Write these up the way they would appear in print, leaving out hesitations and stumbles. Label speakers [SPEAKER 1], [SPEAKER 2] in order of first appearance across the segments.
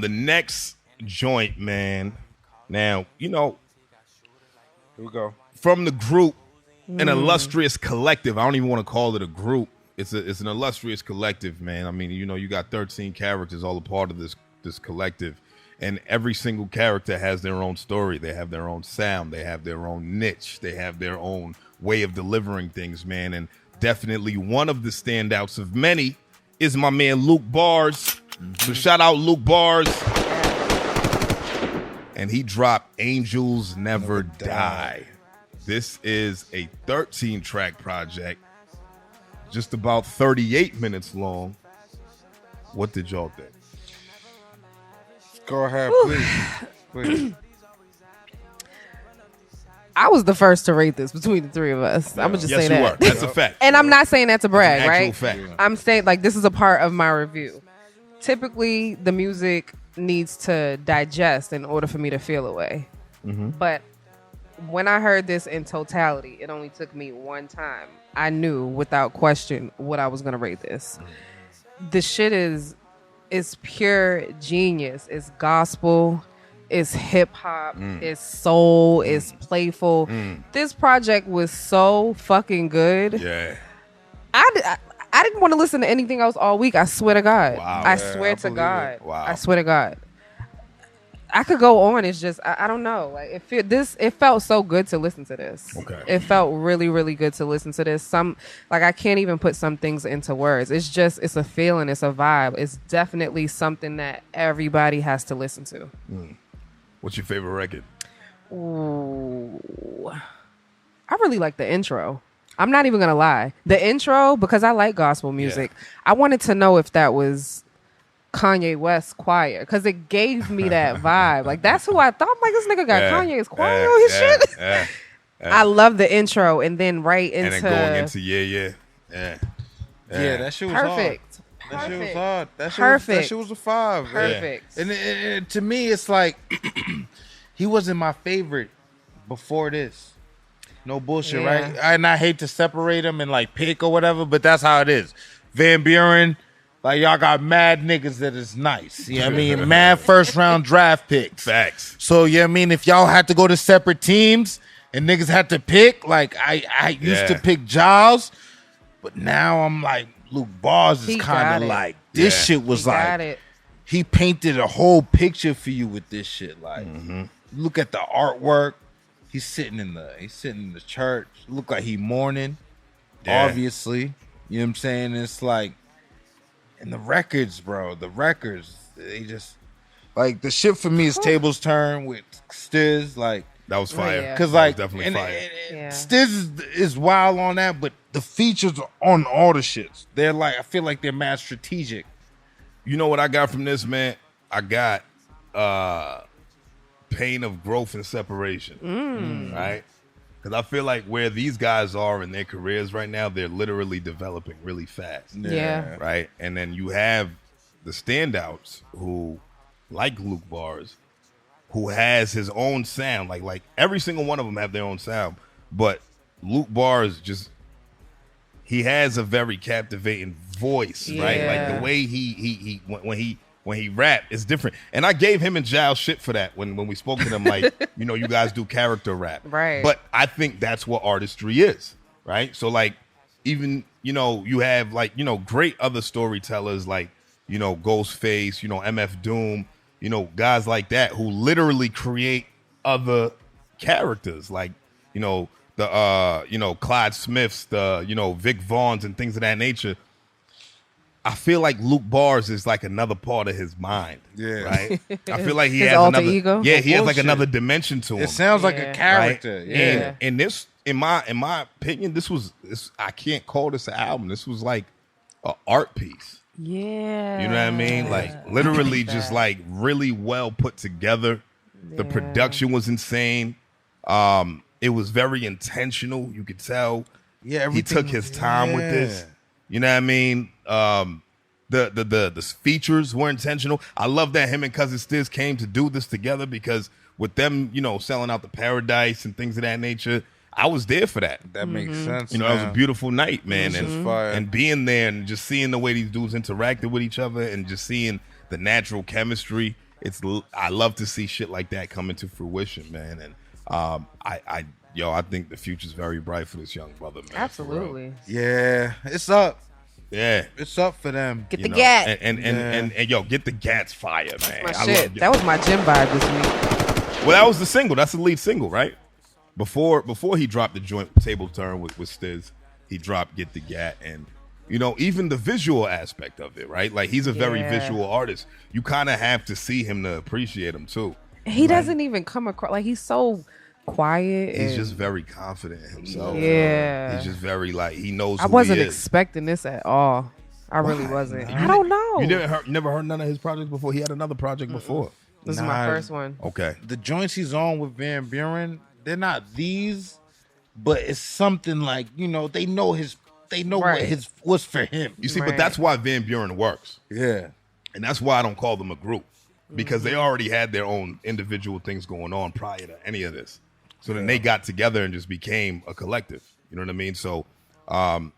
[SPEAKER 1] The next joint, man. Now,
[SPEAKER 2] Here we go.
[SPEAKER 1] from the group, an illustrious collective. I don't even want to call it a group. It's an illustrious collective, man. I mean, you got 13 characters all a part of this collective, and every single character has their own story. They have their own sound. They have their own niche. They have their own way of delivering things, man. And definitely one of the standouts of many is my man Luke Bars. So shout out Luke Bars. And he dropped Angels Never Die. This is a 13-track project, just about 38 minutes long. What did y'all think?
[SPEAKER 2] Go ahead, please.
[SPEAKER 3] I was the first to rate this between the three of us. I'm gonna just say that.
[SPEAKER 1] Yes, you were. That's a fact.
[SPEAKER 3] And I'm not saying that to brag,
[SPEAKER 1] That's an
[SPEAKER 3] right?
[SPEAKER 1] actual fact.
[SPEAKER 3] I'm saying like this is a part of my review. Typically, the music needs to digest in order for me to feel a way. But when I heard this in totality, it only took me one time. I knew without question what I was gonna rate this. The shit is pure genius. It's gospel. It's hip hop. It's soul. It's playful. This project was so fucking good.
[SPEAKER 1] Yeah.
[SPEAKER 3] I didn't want to listen to anything else all week. I swear to God.
[SPEAKER 1] Wow.
[SPEAKER 3] I swear to God.
[SPEAKER 1] It. Wow.
[SPEAKER 3] I swear to God. I could go on. It's just I don't know. Like it felt so good to listen to this.
[SPEAKER 1] Okay.
[SPEAKER 3] It felt really, really good to listen to this. I can't even put some things into words. It's a feeling. It's a vibe. It's definitely something that everybody has to listen to.
[SPEAKER 1] What's your favorite record?
[SPEAKER 3] Ooh. I really like the intro. I'm not even gonna lie. The intro, because I like gospel music. Yeah. I wanted to know if that was Kanye West choir, because it gave me that vibe. Like that's who I thought. I'm like, this nigga got Kanye's choir on his shit. I love the intro, and then right into
[SPEAKER 1] and then going into yeah.
[SPEAKER 2] That shit was
[SPEAKER 3] perfect.
[SPEAKER 2] Hard. That shit was hard. That shit was a 5.
[SPEAKER 3] Perfect.
[SPEAKER 2] Yeah. And to me, it's like he wasn't my favorite before this. No bullshit, right? And I hate to separate them and like pick or whatever, but that's how it is. Van Buren, like y'all got mad niggas that is nice. You know what I mean? Mad first round draft picks.
[SPEAKER 1] Facts.
[SPEAKER 2] So you know what I mean? If y'all had to go to separate teams and niggas had to pick, like I used to pick Giles, but now I'm like Luke Bars is kind of like this shit was like he painted a whole picture for you with this shit. Like look at the artwork. He's sitting in the church. Look like he mourning, obviously. You know what I'm saying? It's like, and the records, bro. The records, they just like the shit for me is Tables Turn with Stiz. Like
[SPEAKER 1] that was fire.
[SPEAKER 2] Cause like
[SPEAKER 1] definitely fire.
[SPEAKER 2] Stiz is wild on that, but the features on all the shits, they're like I feel like they're mad strategic.
[SPEAKER 1] You know what I got from this, man? I got pain of growth and separation, right? Because I feel like where these guys are in their careers right now, they're literally developing really fast.
[SPEAKER 3] Yeah.
[SPEAKER 1] Right? And then you have the standouts who, like Luke Bars, who has his own sound. Like every single one of them have their own sound. But Luke Bars he has a very captivating voice, right? Like the way when he rap, it's different. And I gave him and Giles shit for that when we spoke to them, like, you guys do character rap.
[SPEAKER 3] Right.
[SPEAKER 1] But I think that's what artistry is, right? So, like, even, you have, like, great other storytellers like, Ghostface, MF Doom, guys like that who literally create other characters, like, the, Clyde Smiths, the, Vic Vaughns and things of that nature. I feel like Luke Bars is like another part of his mind. Yeah. Right? I feel like he has
[SPEAKER 3] alter
[SPEAKER 1] another
[SPEAKER 3] ego?
[SPEAKER 1] Yeah, he has like another dimension to him.
[SPEAKER 2] It sounds like a character.
[SPEAKER 1] Right?
[SPEAKER 2] Yeah.
[SPEAKER 1] And this, in my opinion, this I can't call this an album. This was like an art piece.
[SPEAKER 3] Yeah.
[SPEAKER 1] You know what I mean? Like literally just like really well put together. The production was insane. It was very intentional. You could tell.
[SPEAKER 2] Yeah,
[SPEAKER 1] he took his time with this. You know what I mean? The features were intentional. I love that him and Cousin Stiz came to do this together because with them, selling out the Paradise and things of that nature, I was there for that.
[SPEAKER 2] That makes sense.
[SPEAKER 1] It was a beautiful night, man. And being there and just seeing the way these dudes interacted with each other and just seeing the natural chemistry I love to see shit like that come into fruition, man. And I think the future's very bright for this young brother, man.
[SPEAKER 3] Absolutely.
[SPEAKER 2] Yeah, it's up.
[SPEAKER 1] Yeah,
[SPEAKER 2] it's up for them.
[SPEAKER 3] Get the gat.
[SPEAKER 1] And yo, get the Gats fire, man.
[SPEAKER 3] That's my shit. That was my gym vibe this week.
[SPEAKER 1] Well, that was the single. That's the lead single, right? Before he dropped the joint Table Turn with Stiz, he dropped Get the Gat, and even the visual aspect of it, right? Like, he's a very visual artist. You kind of have to see him to appreciate him too.
[SPEAKER 3] He doesn't even come across like he's so quiet.
[SPEAKER 1] He's just very confident in himself.
[SPEAKER 3] Yeah,
[SPEAKER 1] he's just very he knows.
[SPEAKER 3] I wasn't expecting this at all. I really wasn't. I don't know.
[SPEAKER 1] You never heard none of his projects before? He had another project before.
[SPEAKER 3] This is my first one.
[SPEAKER 1] Okay.
[SPEAKER 2] The joints he's on with Van Buren, they're not these, but it's something like, they know what's for him.
[SPEAKER 1] You see, but that's why Van Buren works.
[SPEAKER 2] Yeah.
[SPEAKER 1] And that's why I don't call them a group, because they already had their own individual things going on prior to any of this. So then they got together and just became a collective. You know what I mean? So I'm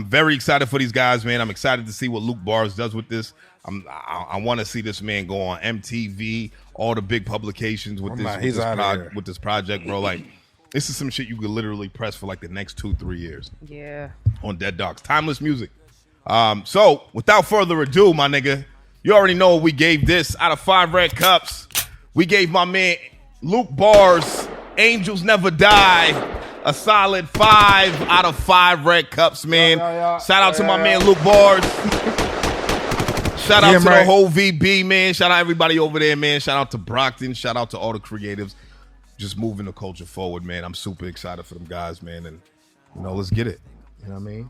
[SPEAKER 1] very excited for these guys, man. I'm excited to see what Luke Bars does with this. I want to see this man go on MTV, all the big publications with this project, bro. Like, this is some shit you could literally press for like the next 2-3 years.
[SPEAKER 3] Yeah.
[SPEAKER 1] On Dead Dogs. Timeless music. So without further ado, my nigga, you already know what we gave this. Out of 5 red cups, we gave my man Luke Bars, Angels Never Die, a solid 5 out of 5 red cups, man. Shout out to my man Luke Bars. Shout out to the whole VB, man. Shout out everybody over there, man. Shout out to Brockton. Shout out to all the creatives. Just moving the culture forward, man. I'm super excited for them guys, man. And, let's get it. You know what I mean?